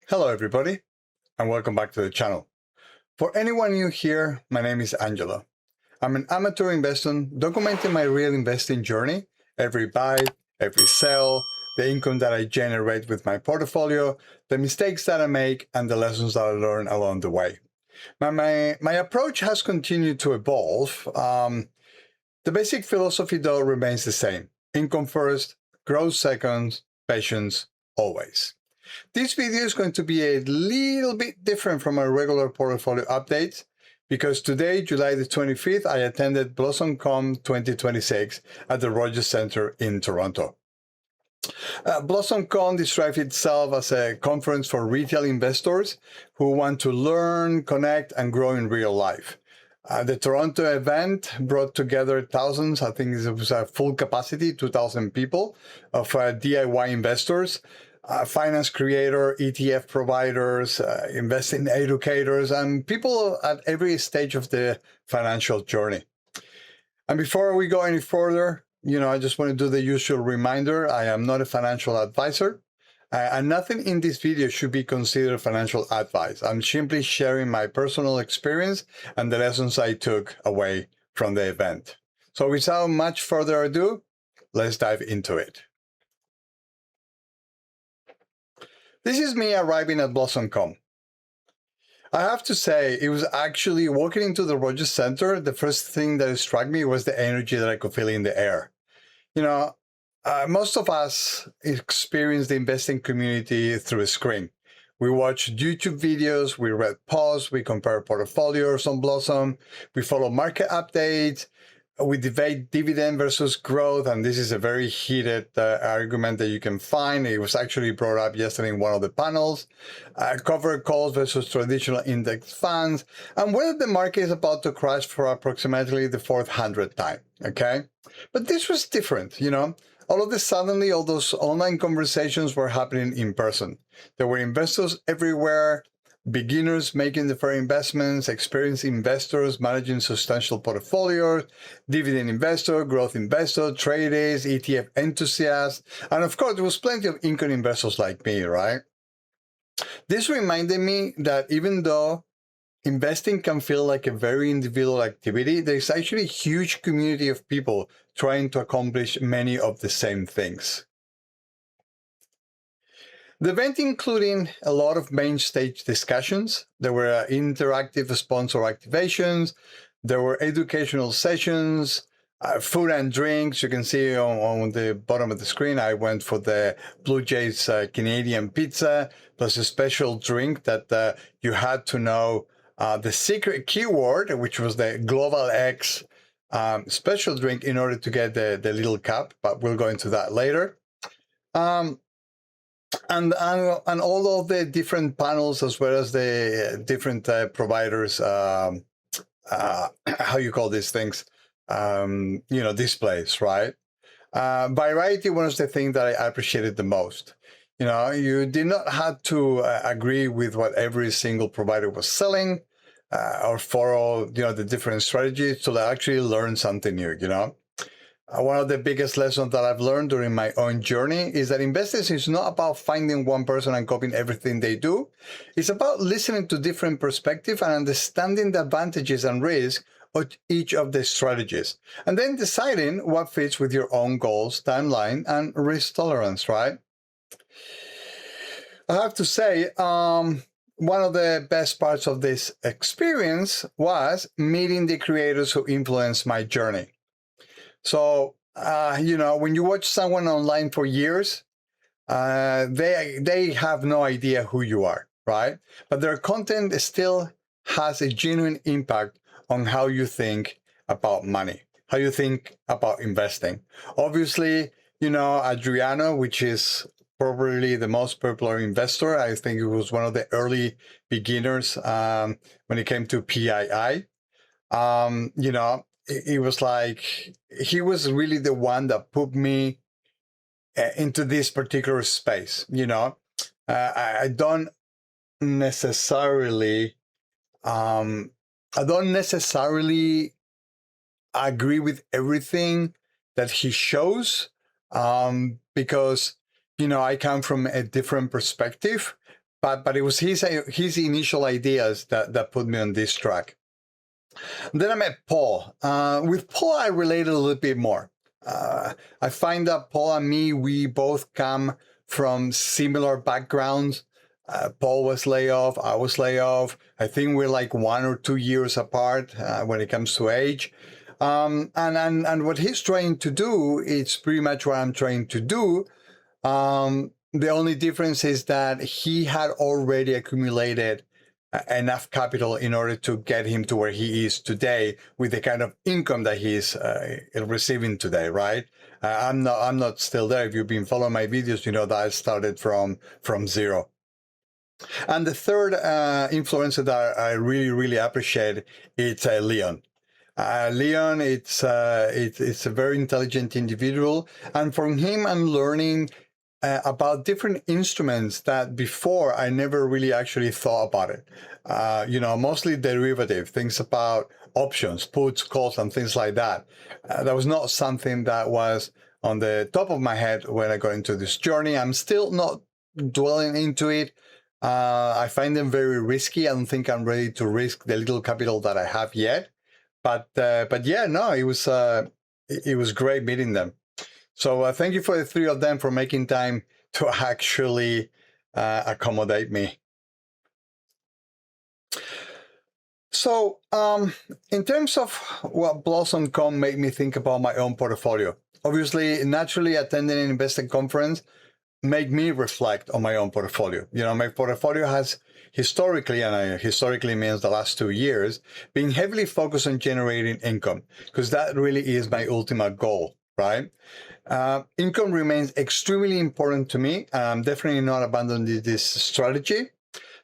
Hello everybody, and welcome back to the channel. For anyone new here, my name is Angelo. I'm an amateur investor documenting my real investing journey, every buy, every sell, the income that I generate with my portfolio, the mistakes that I make, and the lessons that I learn along the way. My approach has continued to evolve. The basic philosophy though remains the same. Income first, growth second, patience always. This video is going to be a little bit different from my regular portfolio updates because today, July the 25th, I attended BlossomCon 2026 at the Rogers Centre in Toronto. BlossomCon describes itself as a conference for retail investors who want to learn, connect, and grow in real life. The Toronto event brought together thousands, I think it was a full capacity, 2,000 people, of DIY investors, finance creator, ETF providers, investing educators, and people at every stage of the financial journey. And before we go any further, I just want to do the usual reminder. I am not a financial advisor, and nothing in this video should be considered financial advice. I'm simply sharing my personal experience and the lessons I took away from the event. So without much further ado, let's dive into it. This is me arriving at BlossomCon. I have to say, it was actually walking into the Rogers Centre, the first thing that struck me was the energy that I could feel in the air. Most of us experience the investing community through a screen. We watch YouTube videos, we read posts, we compare portfolios on Blossom, we follow market updates, we debate dividend versus growth, and this is a very heated argument that you can find. It was actually brought up yesterday in one of the panels. Covered calls versus traditional index funds, and whether the market is about to crash for approximately the 400th time, okay? But this was different, All of a sudden, all those online conversations were happening in person. There were investors everywhere, beginners making the fair investments, experienced investors managing substantial portfolios, dividend investor, growth investor, traders, ETF enthusiasts, and of course, there was plenty of income investors like me, right? This reminded me that even though investing can feel like a very individual activity, there's actually a huge community of people trying to accomplish many of the same things. The event including a lot of main stage discussions. There were interactive sponsor activations. There were educational sessions, food and drinks. You can see on the bottom of the screen, I went for the Blue Jays Canadian pizza, plus a special drink that you had to know the secret keyword, which was the Global X special drink in order to get the little cup, but we'll go into that later. And all of the different panels, as well as the different providers, how you call these things, displays, right? Variety was the thing that I appreciated the most. You did not have to agree with what every single provider was selling or follow, the different strategies to actually learn something new, One of the biggest lessons that I've learned during my own journey is that investing is not about finding one person and copying everything they do. It's about listening to different perspectives and understanding the advantages and risks of each of the strategies, and then deciding what fits with your own goals, timeline, and risk tolerance, right? I have to say, one of the best parts of this experience was meeting the creators who influenced my journey. So, when you watch someone online for years, they have no idea who you are, right? But their content still has a genuine impact on how you think about money, how you think about investing. Obviously, Adriano, which is probably the most popular investor. I think it was one of the early beginners when it came to PII. It was like he was really the one that put me into this particular space. I don't necessarily agree with everything that he shows because I come from a different perspective. but it was his initial ideas that put me on this track. Then I met Paul. With Paul, I related a little bit more. I find that Paul and me, we both come from similar backgrounds. Paul was laid off, I was laid off. I think we're like 1 or 2 years apart when it comes to age. And what he's trying to do, it's pretty much what I'm trying to do. The only difference is that he had already accumulated enough capital in order to get him to where he is today with the kind of income that he's receiving today, right? I'm not still there. If you've been following my videos, you know that I started from zero. And the third influencer that I really appreciate, it's Leon. Leon, it's a very intelligent individual, and from him I'm learning about different instruments that before I never really actually thought about it. Mostly derivative, things about options, puts, calls, and things like that. That was not something that was on the top of my head when I got into this journey. I'm still not dwelling into it. I find them very risky. I don't think I'm ready to risk the little capital that I have yet. But yeah, no, it was great meeting them. So thank you for the three of them for making time to actually accommodate me. So in terms of what BlossomCon made me think about my own portfolio, obviously, naturally attending an investing conference made me reflect on my own portfolio. My portfolio has historically, and historically means the last 2 years, been heavily focused on generating income, because that really is my ultimate goal, right? Income remains extremely important to me. I'm definitely not abandoning this strategy.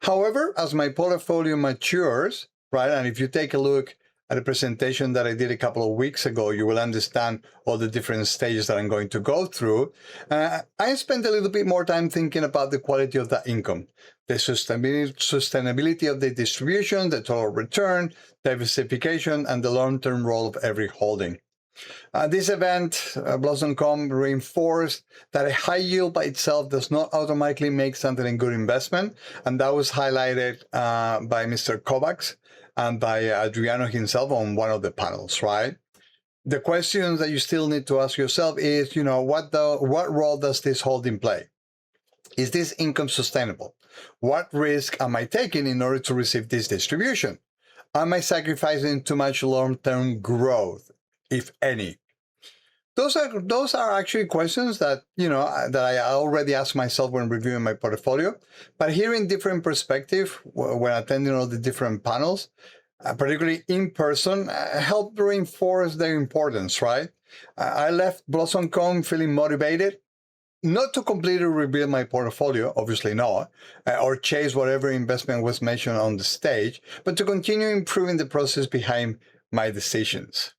However, as my portfolio matures, right, and if you take a look at a presentation that I did a couple of weeks ago, you will understand all the different stages that I'm going to go through. I spent a little bit more time thinking about the quality of that income, the sustainability of the distribution, the total return, diversification, and the long-term role of every holding. This event, BlossomCon, reinforced that a high yield by itself does not automatically make something a good investment, and that was highlighted by Mr. Kovacs and by Adriano himself on one of the panels, right? The questions that you still need to ask yourself is, what role does this holding play? Is this income sustainable? What risk am I taking in order to receive this distribution? Am I sacrificing too much long-term growth, if any? Those are actually questions that, that I already asked myself when reviewing my portfolio. But hearing different perspective when attending all the different panels, particularly in person, helped reinforce their importance, right? I left BlossomCon feeling motivated, not to completely rebuild my portfolio, obviously not, or chase whatever investment was mentioned on the stage, but to continue improving the process behind my decisions.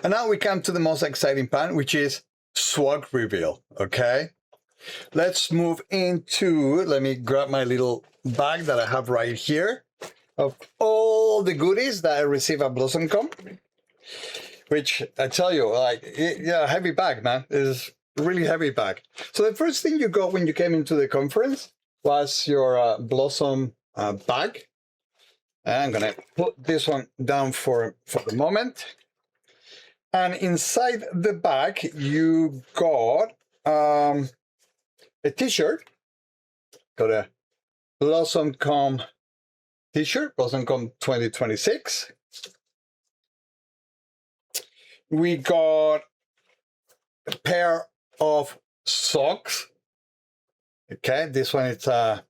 And now we come to the most exciting part, which is swag reveal, okay? Let's move into, let me grab my little bag that I have right here of all the goodies that I received at BlossomCon, which I tell you, heavy bag, man. It is a really heavy bag. So the first thing you got when you came into the conference was your Blossom bag. And I'm gonna put this one down for the moment. And inside the bag, you got a t-shirt. Got a BlossomCon t-shirt, BlossomCon 2026. We got a pair of socks. Okay, this one is a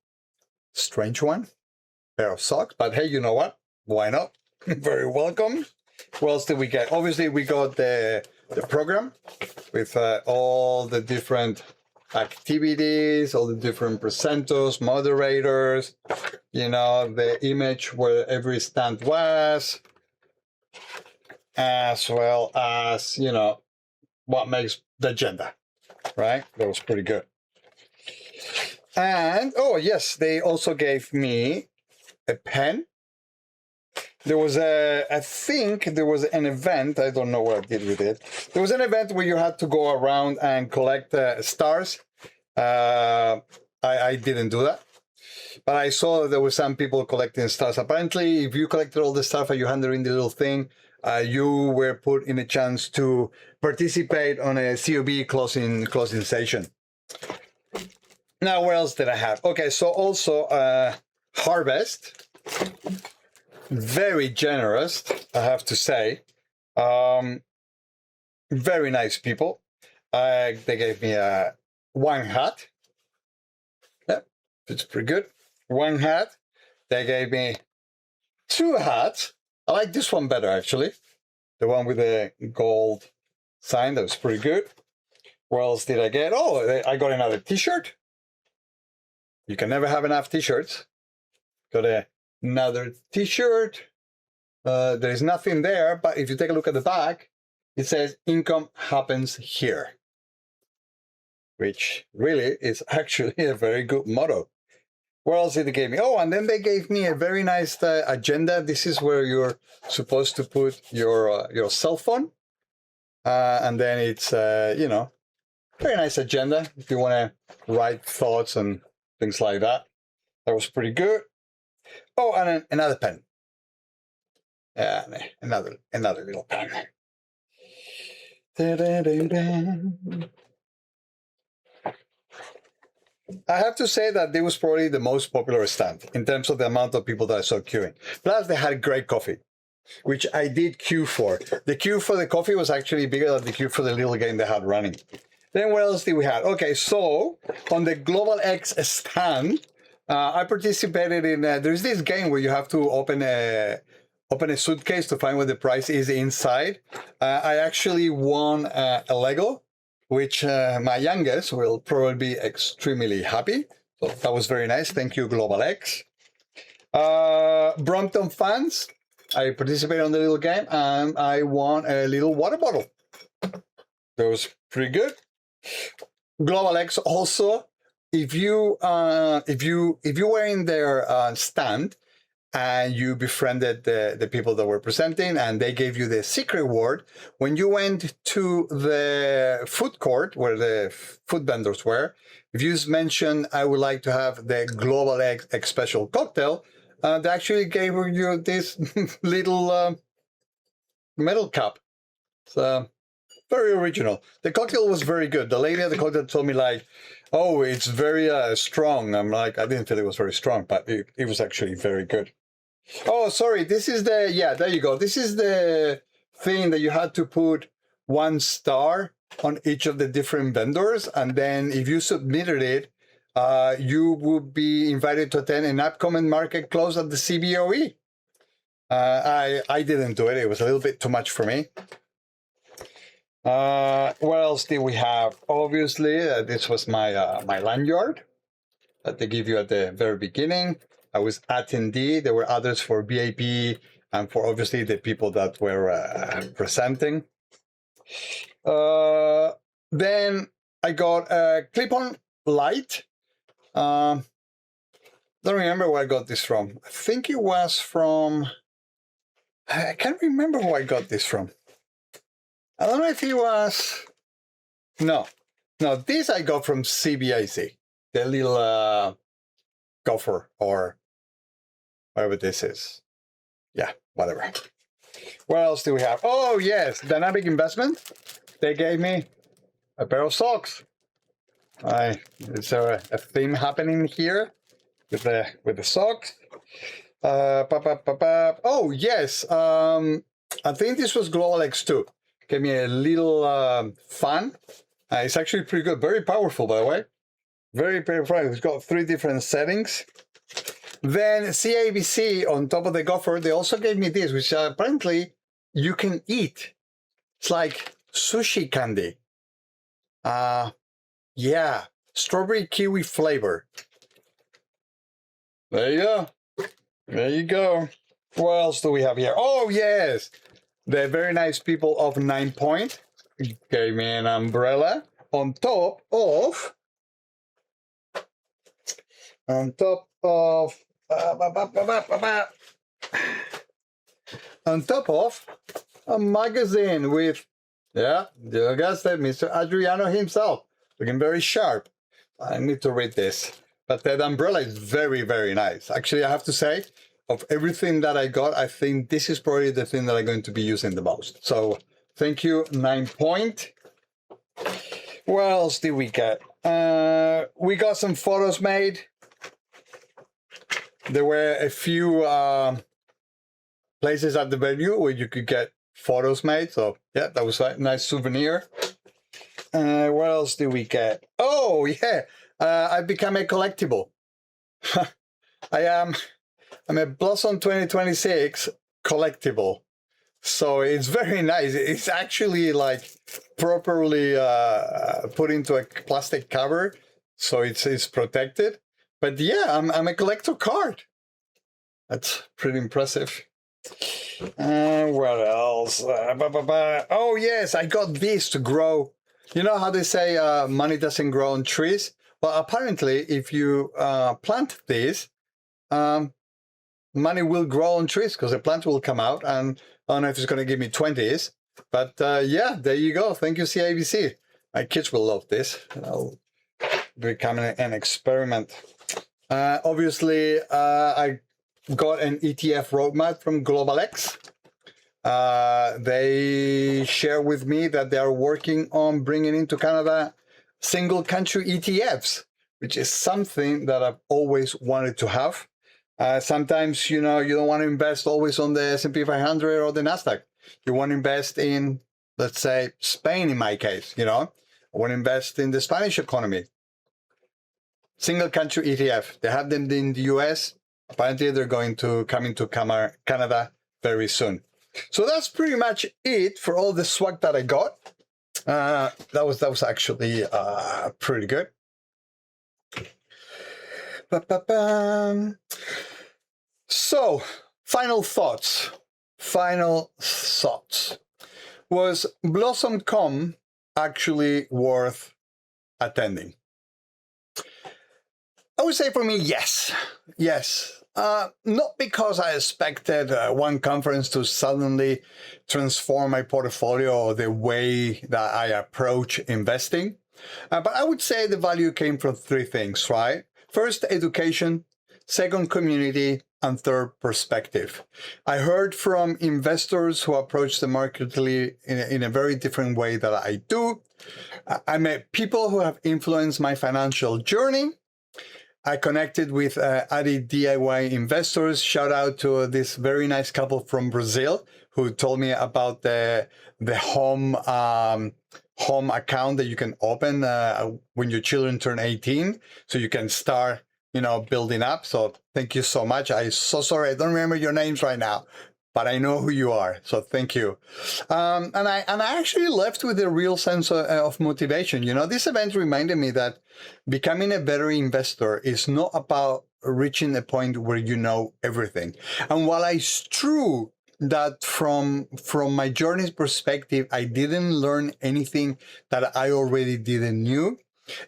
strange one. Pair of socks, but hey, you know what? Why not? Very welcome. What else did we get? Obviously, we got the program with all the different activities, all the different presenters, moderators, the image where every stand was, as well as, what makes the agenda, right? That was pretty good. And, oh, yes, they also gave me a pen. There was I think there was an event, I don't know what I did with it. There was an event where you had to go around and collect stars. I I didn't do that. But I saw that there were some people collecting stars. Apparently, if you collected all the stuff and you handed in the little thing, you were put in a chance to participate on a COB closing session. Now, what else did I have? Okay, so also Harvest, very generous, I have to say. Very nice people. They gave me one hat. Yeah, it's pretty good. One hat. They gave me two hats. I like this one better, actually. The one with the gold sign, that was pretty good. What else did I get? Oh, I got another t-shirt. You can never have enough t-shirts. Got another t-shirt. There is nothing there, but if you take a look at the back, it says income happens here, which really is actually a very good motto. What else did they give me? Oh, and then they gave me a very nice agenda. This is where you're supposed to put your cell phone. And then it's, you know, very nice agenda if you want to write thoughts and things like that. That was pretty good. Oh, and another pen. Another little pen. I have to say that it was probably the most popular stand in terms of the amount of people that I saw queuing. Plus, they had great coffee, which I did queue for. The queue for the coffee was actually bigger than the queue for the little game they had running. Then what else did we have? Okay, so on the Global X stand, I participated in, there's this game where you have to open a suitcase to find what the price is inside. I actually won a Lego, which my youngest will probably be extremely happy. So that was very nice. Thank you, Global X. Brompton fans, I participated on the little game and I won a little water bottle. That was pretty good. Global X also, if you were in their stand and you befriended the people that were presenting and they gave you the secret word, when you went to the food court where the food vendors were, if you mentioned, I would like to have the Global X special cocktail, they actually gave you this little metal cup. So very original. The cocktail was very good. The lady at the cocktail told me like, oh, it's very strong. I'm like, I didn't feel it was very strong, but it was actually very good. Oh, sorry. This is the, yeah, there you go. This is the thing that you had to put 1 star on each of the different vendors. And then if you submitted it, you would be invited to attend an upcoming market close at the CBOE. I didn't do it. It was a little bit too much for me. What else did we have? Obviously, this was my my lanyard that they give you at the very beginning. I was attendee. There were others for VIP and for obviously the people that were presenting. Then I got a clip-on light. Don't remember where I got this from. I think it was from, I can't remember who I got this from. I don't know if it was, no, this I got from CBIC, the little gopher or whatever this is. Yeah, whatever. What else do we have? Oh, yes, Dynamic Investment. They gave me a pair of socks. Is there a theme happening here with the socks? Oh, yes. I think this was Global X2. Gave me a little fan. It's actually pretty good. Very powerful, by the way. Very powerful. It's got 3 different settings. Then CABC, on top of the gopher, they also gave me this, which apparently you can eat. It's like sushi candy. Yeah, strawberry kiwi flavor. There you go. There you go. What else do we have here? Oh, yes. The very nice people of 9 Point gave me an umbrella on top of a magazine with, yeah, you guessed it, Mr. Adriano himself, looking very sharp. I need to read this. But that umbrella is very, very nice. Actually, I have to say, of everything that I got, I think this is probably the thing that I'm going to be using the most. So thank you, 9 Point. What else did we get? We got some photos made. There were a few places at the venue where you could get photos made. So yeah, that was a nice souvenir. What else did we get? Oh yeah, I've become a collectible. I'm a Blossom 2026 collectible. So it's very nice. It's actually like properly put into a plastic cover, so it's protected. But yeah, I'm a collector card. That's pretty impressive. What else? Oh yes, I got this to grow. You know how they say money doesn't grow on trees? Well, apparently, if you plant this, money will grow on trees because the plant will come out, and I don't know if it's going to give me 20s, but yeah, there you go. Thank you, CIBC. My kids will love this. I'll become an experiment. Obviously, I got an ETF roadmap from GlobalX. They share with me that they are working on bringing into Canada single country ETFs, which is something that I've always wanted to have. Sometimes, you know, you don't want to invest always on the S&P 500 or the NASDAQ. You want to invest in, let's say, Spain in my case, you know. I want to invest in the Spanish economy. Single country ETF. They have them in the US. Apparently, they're going to come into Canada very soon. So that's pretty much it for all the swag that I got. That was actually pretty good. So, final thoughts. Was BlossomCon actually worth attending? I would say for me, yes. Not because I expected one conference to suddenly transform my portfolio or the way that I approach investing. But I would say the value came from three things, right? First, education. Second, community. And third, perspective. I heard from investors who approach the market in a very different way that I do. I met people who have influenced my financial journey. I connected with Adi DIY investors. Shout out to this very nice couple from Brazil who told me about the home account that you can open when your children turn 18, so you can start, you know, building up. So thank you so much. I'm so sorry I don't remember your names right now, but I know who you are. So thank you. And I actually left with a real sense of motivation. You know, this event reminded me that becoming a better investor is not about reaching a point where you know everything. And while it's true that from my journey's perspective, I didn't learn anything that I already didn't knew.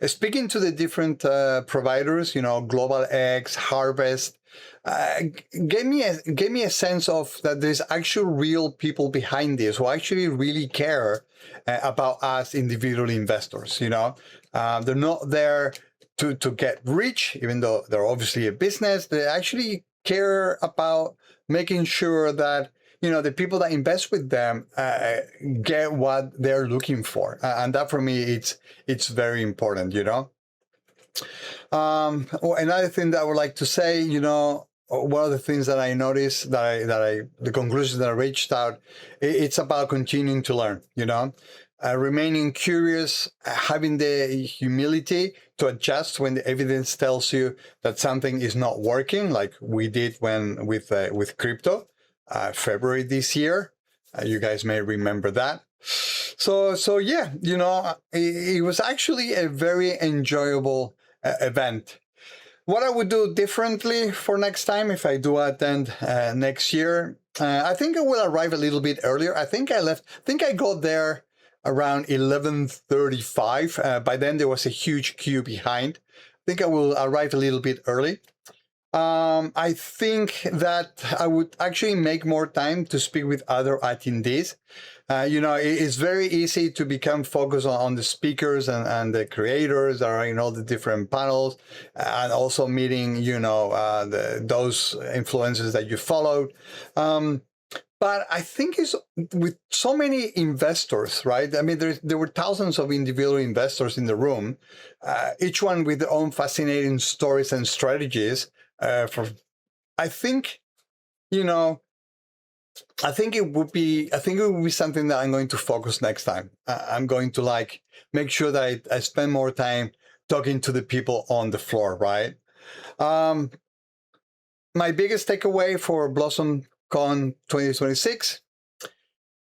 Speaking to the different providers, you know, Global X, Harvest, gave me a sense of that there's actual real people behind this who actually really care about us individual investors. You know, they're not there to get rich, even though they're obviously a business. They actually care about making sure that, you know, the people that invest with them get what they're looking for, and that for me it's very important. You know, another thing that I would like to say, you know, one of the things that I noticed the conclusion that I reached out, it's about continuing to learn. You know, remaining curious, having the humility to adjust when the evidence tells you that something is not working, like we did with crypto. February this year. You guys may remember that. So yeah, you know, it was actually a very enjoyable event. What I would do differently for next time if I do attend next year, I think I will arrive a little bit earlier. I think I got there around 11:35. By then there was a huge queue behind. I think I will arrive a little bit early. I think that I would actually make more time to speak with other attendees. It's very easy to become focused on the speakers and the creators that are in all the different panels, and also meeting, those influencers that you followed. But I think it's with so many investors, right? I mean, there were thousands of individual investors in the room, each one with their own fascinating stories and strategies. I think, I think it would be something that I'm going to focus next time. I'm going to make sure that I spend more time talking to the people on the floor, right? My biggest takeaway for BlossomCon 2026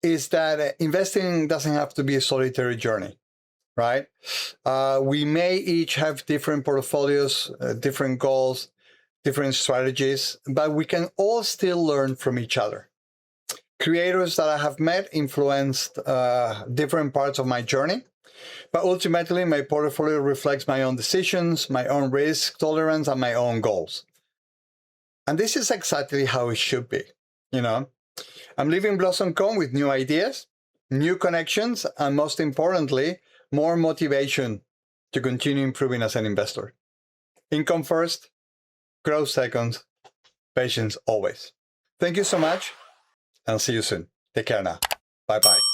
is that investing doesn't have to be a solitary journey, right? We may each have different portfolios, different goals, different strategies, but we can all still learn from each other. Creators that I have met influenced different parts of my journey, but ultimately my portfolio reflects my own decisions, my own risk tolerance, and my own goals. And this is exactly how it should be, I'm leaving BlossomCon with new ideas, new connections, and most importantly, more motivation to continue improving as an investor. Income first, growth second, patience always. Thank you so much, and see you soon. Take care now. Bye-bye.